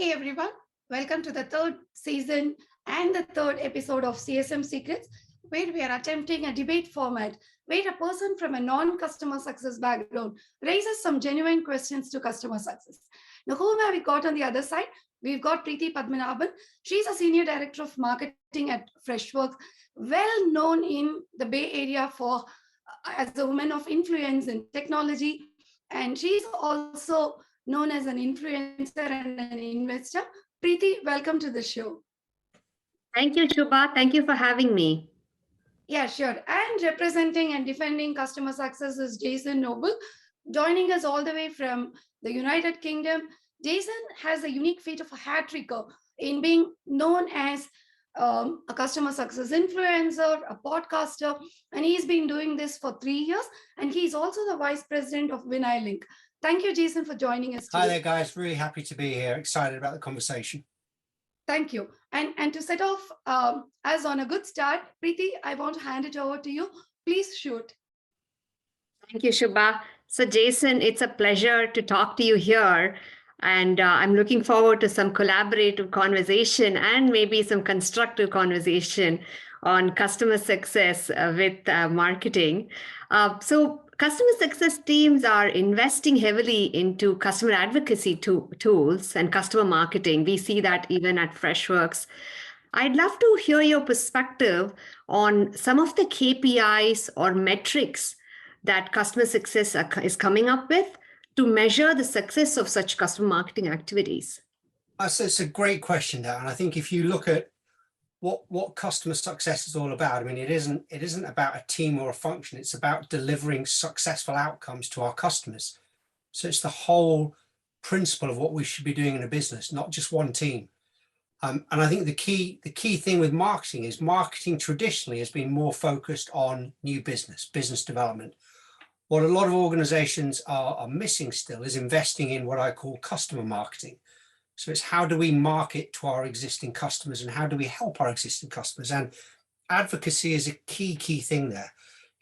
Hey everyone, welcome to the third season and the third episode of CSM Secrets, where we are attempting a debate format where a person from a non-customer success background raises some genuine questions to customer success. Now, whom have we got on the other side? We've got Preeti Padmanabhan. She's a senior director of marketing at Freshworks, well known in the Bay Area for as a woman of influence in technology, and she's also known as an influencer and an investor. Preeti, welcome to the show. Thank you, Shubha. Thank you for having me. Yeah, sure. And representing and defending customer success is Jason Noble, joining us all the way from the United Kingdom. Jason has a unique feat of a hat tricker in being known as a customer success influencer, a podcaster, and he's been doing this for 3 years. And he's also the vice president of VinILink. Thank you, Jason, for joining us today. Hi there, guys. Really happy to be here. Excited about the conversation. Thank you. And to set off as on a good start, Preeti, I want to hand it over to you. Please shoot. Thank you, Shubha. So, Jason, it's a pleasure to talk to you here. And I'm looking forward to some collaborative conversation and maybe some constructive conversation on customer success with marketing. So customer success teams are investing heavily into customer advocacy tools and customer marketing. We see that even at Freshworks. I'd love to hear your perspective on some of the KPIs or metrics that customer success is coming up with to measure the success of such customer marketing activities. So it's a great question there. And I think if you look at what customer success is all about, I mean, it isn't about a team or a function. It's about delivering successful outcomes to our customers. So it's the whole principle of what we should be doing in a business, not just one team. And I think the key thing with marketing is marketing traditionally has been more focused on new business development. What a lot of organizations are missing still is investing in what I call customer marketing. So it's how do we market to our existing customers and how do we help our existing customers? And advocacy is a key thing there.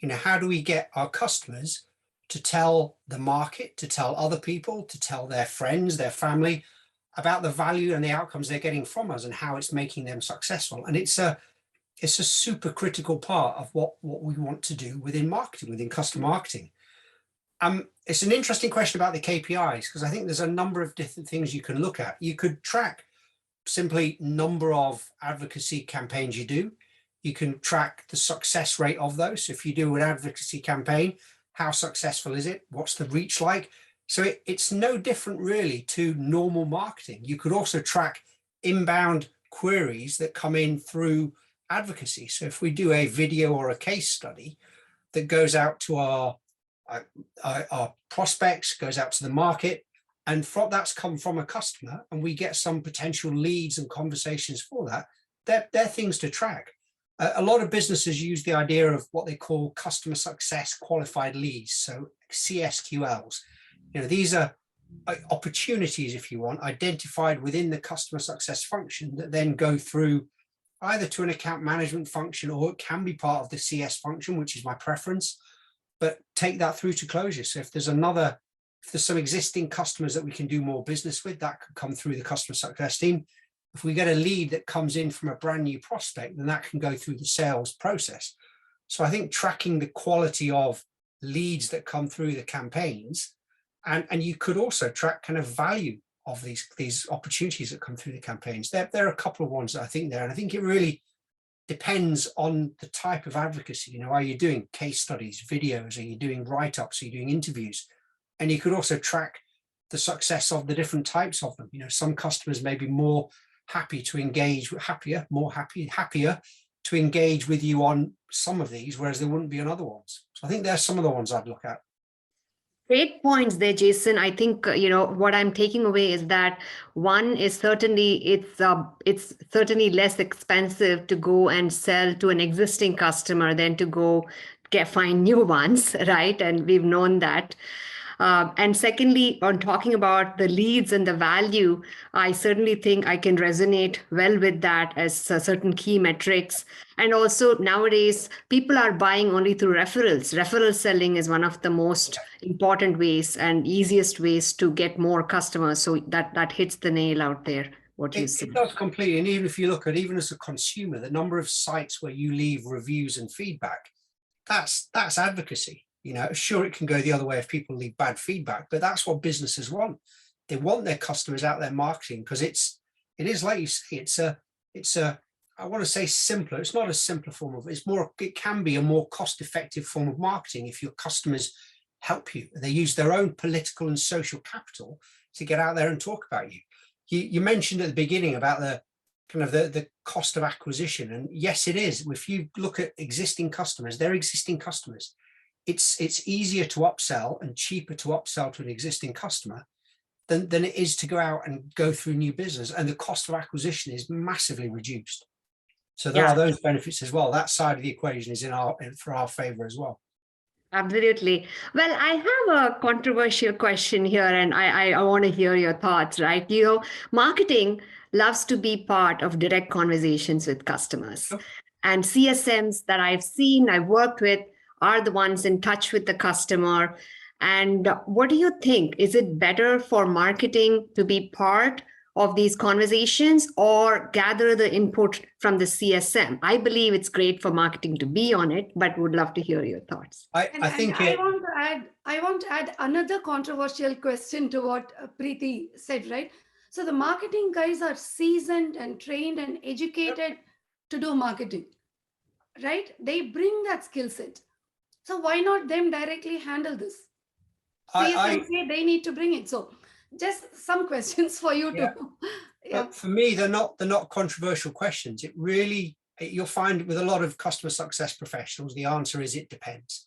You know, how do we get our customers to tell the market, to tell other people, to tell their friends, their family about the value and the outcomes they're getting from us and how it's making them successful? And it's a super critical part of what we want to do within marketing, within customer marketing. It's an interesting question about the KPIs, because I think there's a number of different things you can look at. You could track simply number of advocacy campaigns you do. You can track the success rate of those. So if you do an advocacy campaign, how successful is it? What's the reach like? So it's no different really to normal marketing. You could also track inbound queries that come in through advocacy. So if we do a video or a case study that goes out to our prospects, goes out to the market, and that's come from a customer, and we get some potential leads and conversations for that, they're things to track. A lot of businesses use the idea of what they call customer success qualified leads, so CSQLs. You know, these are opportunities, if you want, identified within the customer success function that then go through either to an account management function, or it can be part of the CS function, which is my preference, but take that through to closure. So if there's some existing customers that we can do more business with, that could come through the customer success team. If we get a lead that comes in from a brand new prospect, then that can go through the sales process. So I think tracking the quality of leads that come through the campaigns, and you could also track kind of value of these opportunities that come through the campaigns. There are a couple of ones that I think there, and I think it really depends on the type of advocacy. You know, are you doing case studies, videos? Are you doing write-ups? Are you doing interviews? And you could also track the success of the different types of them. You know, some customers may be more happy to engage, happier to engage with you on some of these, whereas they wouldn't be on other ones. So I think there's some of the ones I'd look at. Great points there, Jason. I think, what I'm taking away is that one is certainly it's certainly less expensive to go and sell to an existing customer than to go find new ones, right? And we've known that. And secondly, on talking about the leads and the value, I certainly think I can resonate well with that as certain key metrics. And also nowadays, people are buying only through referrals. Referral selling is one of the most important ways and easiest ways to get more customers. So that hits the nail out there, what you said. It does completely. And even if you look at, even as a consumer, the number of sites where you leave reviews and feedback, that's advocacy. You know, sure, it can go the other way if people leave bad feedback, but that's what businesses want. They want their customers out there marketing, because it is like you say, it's a I want to say simpler. It's not a simpler form of, it can be a more cost-effective form of marketing if your customers help you. They use their own political and social capital to get out there and talk about you. You mentioned at the beginning about the kind of the cost of acquisition. And yes, it is. If you look at existing customers, they're existing customers. It's easier to upsell and cheaper to upsell to an existing customer than it is to go out and go through new business. And the cost of acquisition is massively reduced. So there are those benefits as well. That side of the equation is for our favor as well. Absolutely. Well, I have a controversial question here, and I want to hear your thoughts, right? You know, marketing loves to be part of direct conversations with customers. Sure. And CSMs that I've worked with, are the ones in touch with the customer. And what do you think? Is it better for marketing to be part of these conversations or gather the input from the CSM? I believe it's great for marketing to be on it, but would love to hear your thoughts. I want to add another controversial question to what Preeti said, right? So the marketing guys are seasoned and trained and educated to do marketing, right? They bring that skill set. So why not them directly handle this? CSM say they need to bring it. So just some questions for you to. But for me, they're not controversial questions. It really, you'll find with a lot of customer success professionals, the answer is it depends.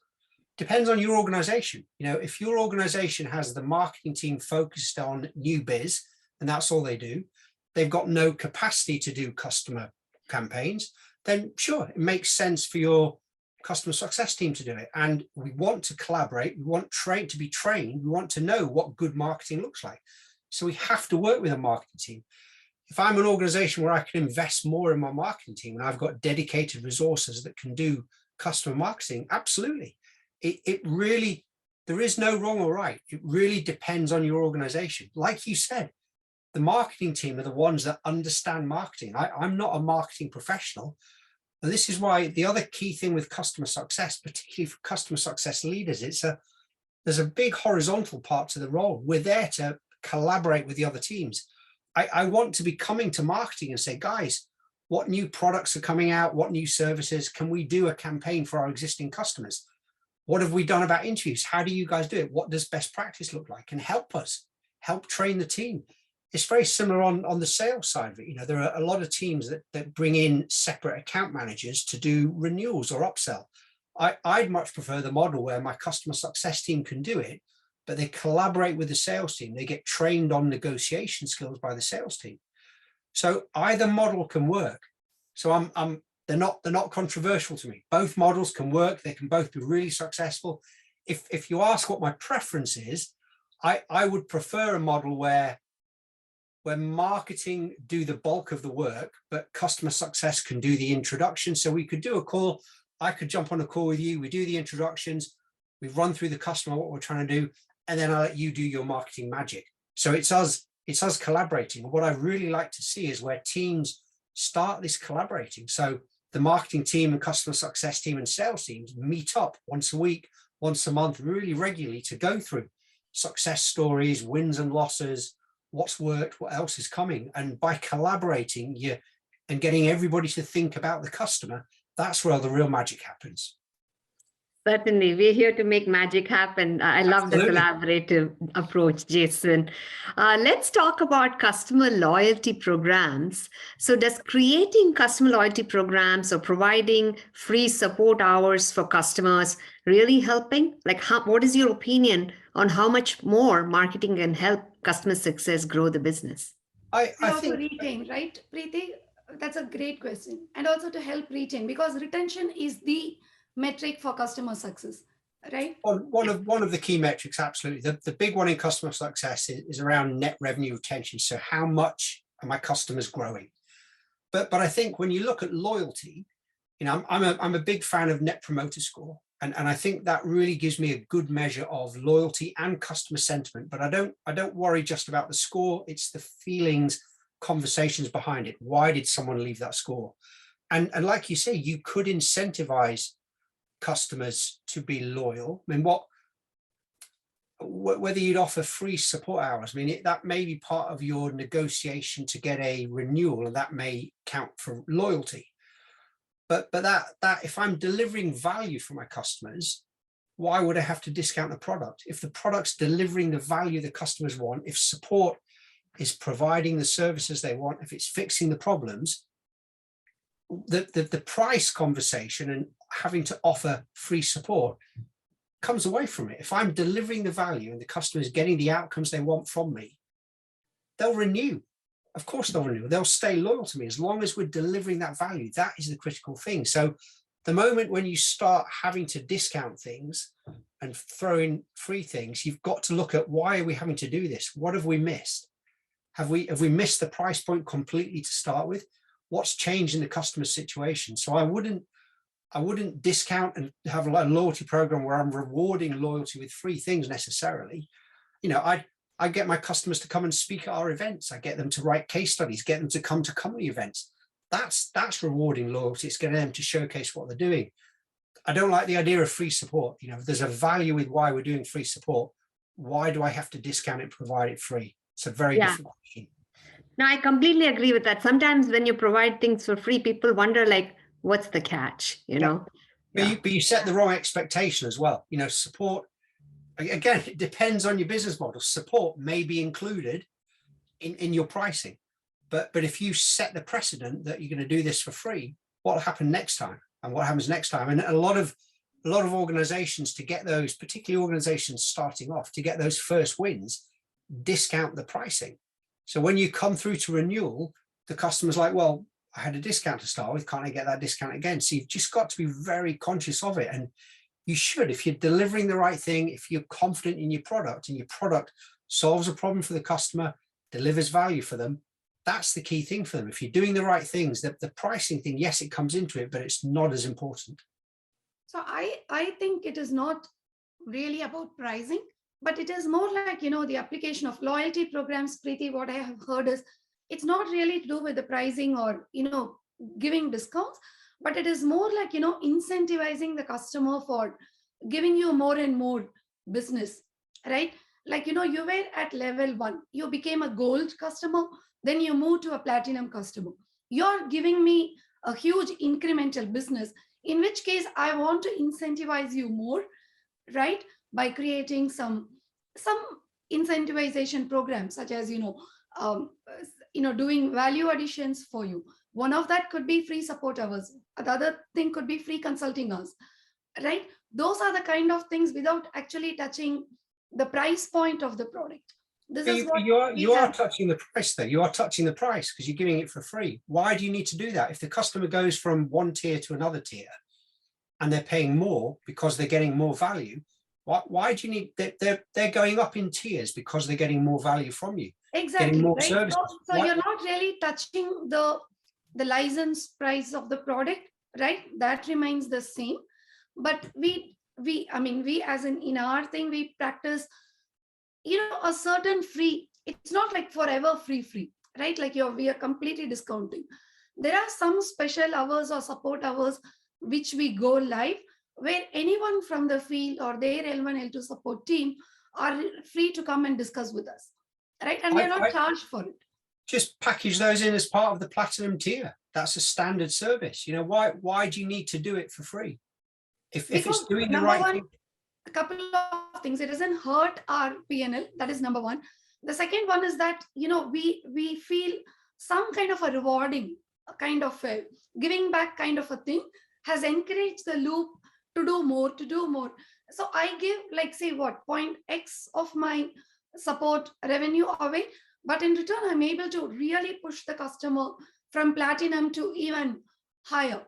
Depends on your organization. You know, if your organization has the marketing team focused on new biz, and that's all they do, they've got no capacity to do customer campaigns, then sure, it makes sense for your customer success team to do it. And we want to collaborate. We want to be trained. We want to know what good marketing looks like. So we have to work with a marketing team. If I'm an organization where I can invest more in my marketing team and I've got dedicated resources that can do customer marketing, absolutely. It really, there is no wrong or right. It really depends on your organization. Like you said, the marketing team are the ones that understand marketing. I'm not a marketing professional. And this is why the other key thing with customer success, particularly for customer success leaders, there's a big horizontal part to the role. We're there to collaborate with the other teams. I want to be coming to marketing and say, guys, what new products are coming out? What new services? Can we do a campaign for our existing customers? What have we done about interviews? How do you guys do it? What does best practice look like? And help us, help train the team. It's very similar on the sales side of it. You know, there are a lot of teams that bring in separate account managers to do renewals or upsell. I'd much prefer the model where my customer success team can do it, but they collaborate with the sales team. They get trained on negotiation skills by the sales team. So either model can work. So they're not controversial to me. Both models can work. They can both be really successful. If you ask what my preference is, I would prefer a model where marketing do the bulk of the work, but customer success can do the introduction. So we could do a call. I could jump on a call with you. We do the introductions. We run through the customer, what we're trying to do, and then I'll let you do your marketing magic. So it's us collaborating. What I really like to see is where teams start this collaborating. So the marketing team and customer success team and sales teams meet up once a week, once a month, really regularly to go through success stories, wins and losses, what's worked, what else is coming. And by collaborating and getting everybody to think about the customer, that's where the real magic happens. Certainly, we're here to make magic happen. I love the collaborative approach, Jason. Let's talk about customer loyalty programs. So does creating customer loyalty programs or providing free support hours for customers really helping? Like, what is your opinion on how much more marketing can help customer success grow the business? I think retain, right, Preeti? That's a great question. And also to help retain, because retention is the metric for customer success. right? One of the key metrics, absolutely. The big one in customer success is around net revenue retention. So how much are my customers growing? But I think when you look at loyalty, I'm a big fan of Net Promoter Score. And I think that really gives me a good measure of loyalty and customer sentiment. But I don't worry just about the score. It's the feelings, conversations behind it. Why did someone leave that score? And like you say, you could incentivize customers to be loyal. I mean, whether you'd offer free support hours, I mean, that may be part of your negotiation to get a renewal, and that may count for loyalty. But that if I'm delivering value for my customers, why would I have to discount the product? If the product's delivering the value the customers want, if support is providing the services they want, if it's fixing the problems, the price conversation and having to offer free support comes away from it. If I'm delivering the value and the customer is getting the outcomes they want from me, they'll renew. Of course they'll renew. They'll stay loyal to me as long as we're delivering that value. That is the critical thing. So the moment when you start having to discount things and throw in free things, you've got to look at, why are we having to do this? What have we missed? Have we missed the price point completely to start with? What's changed in the customer situation? So I wouldn't discount and have a loyalty program where I'm rewarding loyalty with free things necessarily. I get my customers to come and speak at our events. I get them to write case studies, get them to come to company events. That's rewarding loyalty. It's getting them to showcase what they're doing. I don't like the idea of free support. If there's a value with why we're doing free support, why do I have to discount it, provide it free? It's a very different question. No, I completely agree with that. Sometimes when you provide things for free, people wonder, like, what's the catch, But you set the wrong expectation as well. Support, again, it depends on your business model. Support may be included in your pricing, but if you set the precedent that you're going to do this for free, what will happen next time, and what happens next time? And a lot of organizations, to get those, particularly organizations starting off, to get those first wins, discount the pricing. So when you come through to renewal, the customer's like, well, I had a discount to start with, can't I get that discount again? So you've just got to be very conscious of it. And you should, if you're delivering the right thing, if you're confident in your product and your product solves a problem for the customer, delivers value for them, that's the key thing for them. If you're doing the right things, the pricing thing, yes, it comes into it, but it's not as important. So I think it is not really about pricing, but it is more like, the application of loyalty programs. Preeti, what I have heard is, it's not really to do with the pricing or, giving discounts, but it is more like, incentivizing the customer for giving you more and more business, right? Like, you were at level 1, you became a gold customer, then you move to a platinum customer. You're giving me a huge incremental business, in which case I want to incentivize you more, right? By creating some incentivization programs, such as, doing value additions for you. One of that could be free support hours. The other thing could be free consulting hours, right? Those are the kind of things without actually touching the price point of the product. This is what you are touching the price though. You are touching the price because you're giving it for free. Why do you need to do that? If the customer goes from one tier to another tier and they're paying more because they're getting more value, why do you need, they're going up in tiers because they're getting more value from you. Exactly, getting more right? services. So you're not really touching the license price of the product, right? That remains the same. But we as in our thing, we practice, a certain free. It's not like forever free, right? Like we are completely discounting. There are some special hours or support hours which we go live, where anyone from the field or their L1, L2 support team are free to come and discuss with us, right? And we're not charged for it. Just package those in as part of the platinum tier. That's a standard service. Why do you need to do it for free? If it's doing the right thing. A couple of things. It doesn't hurt our P&L. That is number one. The second one is that, we feel some kind of a rewarding, a kind of a giving back kind of a thing has encouraged the loop to do more. So I give, like, say what, point X of my support revenue away, but in return, I'm able to really push the customer from platinum to even higher,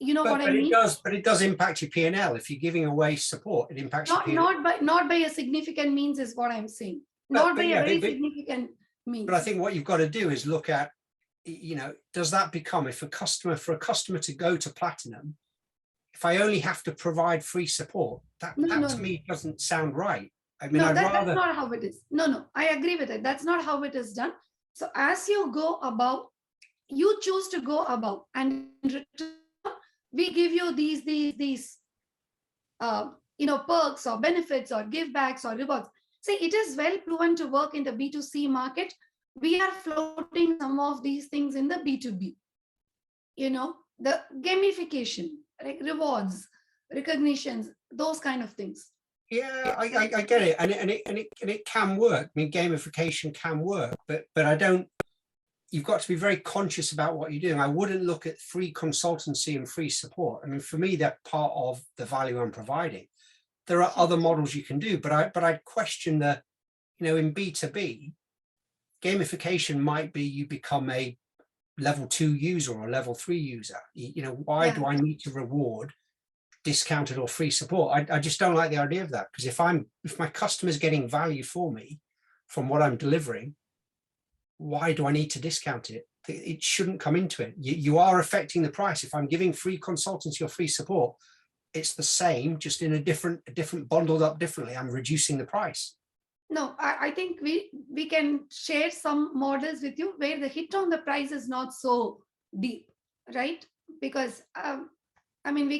You know what I But mean? it does impact your P&L. If you're giving away support, it impacts your P&L. Not by a significant means is what I'm saying. Not by a very significant means. But I think what you've got to do is look at, does that become, for a customer to go to platinum, if I only have to provide free support, that to me doesn't sound right. I mean, that's not how it is. No, I agree with it. That's not how it is done. So as you go above, you choose to go above, and in return, we give you these perks or benefits or give backs or rewards. See, it is well proven to work in the B2C market. We are floating some of these things in the B2B. The gamification, like rewards, recognitions, those kind of things. Yeah, I get it, and it can work. I mean, gamification can work, but I don't. You've got to be very conscious about what you're doing. I wouldn't look at free consultancy and free support. I mean, for me, they're part of the value I'm providing. There are other models you can do, but I'd question in B2B, gamification might be you become a level 2 user or a level 3 user. Why do I need to reward discounted or free support? I just don't like the idea of that, because if my customer's getting value for me from what I'm delivering, why do I need to discount it? It shouldn't come into it. You are affecting the price. If I'm giving free consultancy or free support, it's the same, just in a different bundled up differently. I'm reducing the price. No, I think we can share some models with you where the hit on the price is not so deep, right? Because we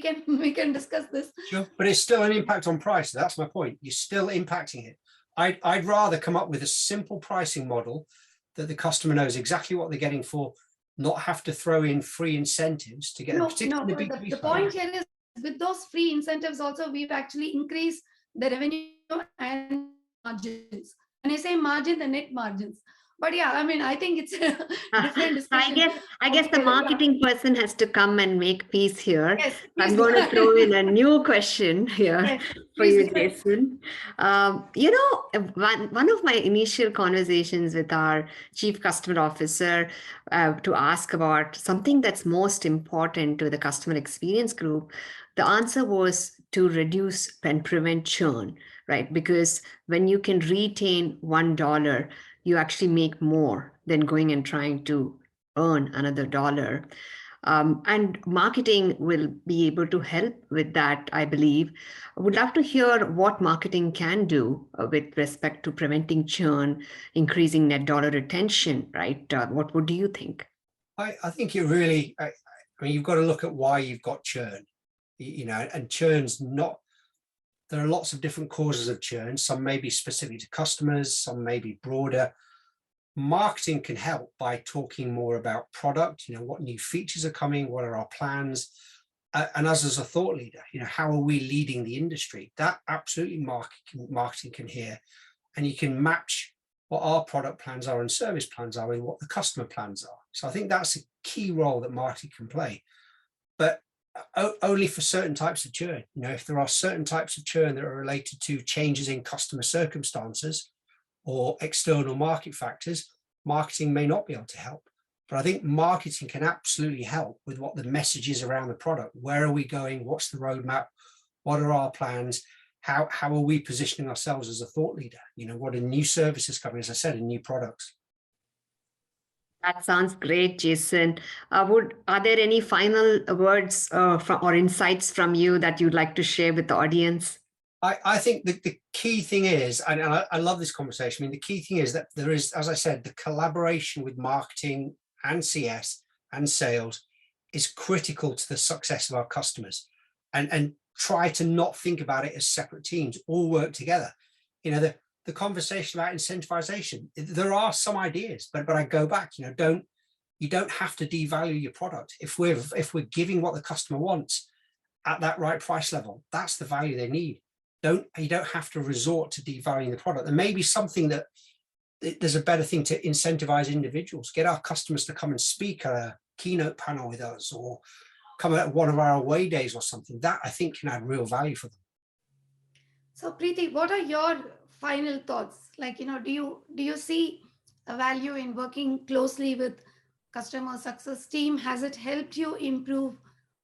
can discuss this. Sure, but it's still an impact on price. That's my point. You're still impacting it. I'd rather come up with a simple pricing model that the customer knows exactly what they're getting for, not have to throw in free incentives to get them. The point here is, with those free incentives also, we've actually increased the revenue and margins. When I say margin, the net margins. But yeah, I think it's a different discussion. I guess the marketing person has to come and make peace here. Yes, I'm going to throw in a new question here for you, Jason. One of my initial conversations with our chief customer officer to ask about something that's most important to the customer experience group, the answer was to reduce and prevent churn, right? Because when you can retain $1, you actually make more than going and trying to earn another dollar. And marketing will be able to help with that, I believe. I would love to hear what marketing can do with respect to preventing churn, increasing net dollar retention, right? What do you think? I think it really, you've got to look at why you've got churn, and churn's not, there are lots of different causes of churn. Some may be specific to customers, some may be broader. Marketing can help by talking more about product, what new features are coming, what are our plans, and us as a thought leader, how are we leading the industry? That absolutely marketing can hear, and you can match what our product plans are and service plans are with what the customer plans are. So I think that's a key role that marketing can play, but only for certain types of churn. If there are certain types of churn that are related to changes in customer circumstances or external market factors, marketing may not be able to help. But I think marketing can absolutely help with what the message is around the product. Where are we going? What's the roadmap? What are our plans? How are we positioning ourselves as a thought leader? What are new services coming, as I said, and new products? That sounds great, Jason. Are there any final words or insights from you that you'd like to share with the audience? I think the key thing is, and I love this conversation, the key thing is that there is, as I said, the collaboration with marketing and CS and sales is critical to the success of our customers, and try to not think about it as separate teams, all work together. The conversation about incentivization, there are some ideas, but I go back, you don't have to devalue your product. If we're giving what the customer wants at that right price level, that's the value they need. You don't have to resort to devaluing the product. There may be something that there's a better thing to incentivize individuals, get our customers to come and speak at a keynote panel with us, or come at one of our away days or something. That I think can add real value for them. So Preeti, what are your final thoughts? Do you see a value in working closely with customer success team? Has it helped you improve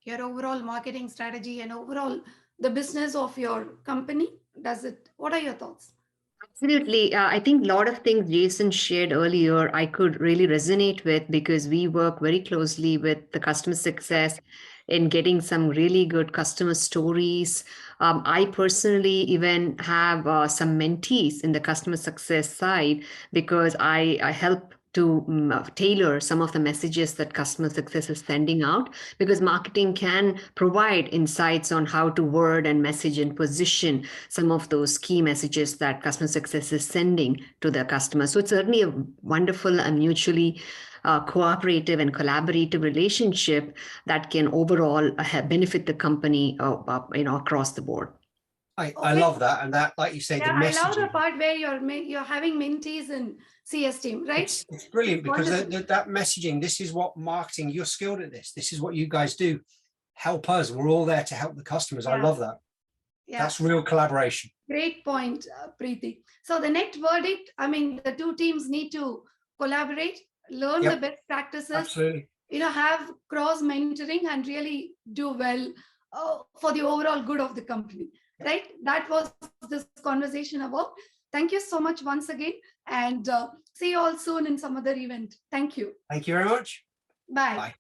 your overall marketing strategy and overall the business of your company? Does it? What are your thoughts? Absolutely. I think a lot of things Jason shared earlier, I could really resonate with because we work very closely with the customer success in getting some really good customer stories. I personally even have some mentees in the customer success side because I help to tailor some of the messages that customer success is sending out, because marketing can provide insights on how to word and message and position some of those key messages that customer success is sending to their customers. So it's certainly a wonderful and mutually cooperative and collaborative relationship that can overall benefit the company, across the board. I Okay. love that. And that, like you say, the Yeah, I love the messaging, part where you're having mentees in CS team, right? it's brilliant because Wonderful. that messaging, this is what marketing, you're skilled at this. This is what you guys do. Help us. We're all there to help the customers. I Yeah. love that. Yeah. That's real collaboration. Great point, Preeti. So the net verdict, I mean, the two teams need to collaborate, learn Yep. the best practices, Absolutely. have cross mentoring and really do well for the overall good of the company, right? That was this conversation about. Thank you so much once again, and see you all soon in some other event. Thank you. Thank you very much. Bye. Bye.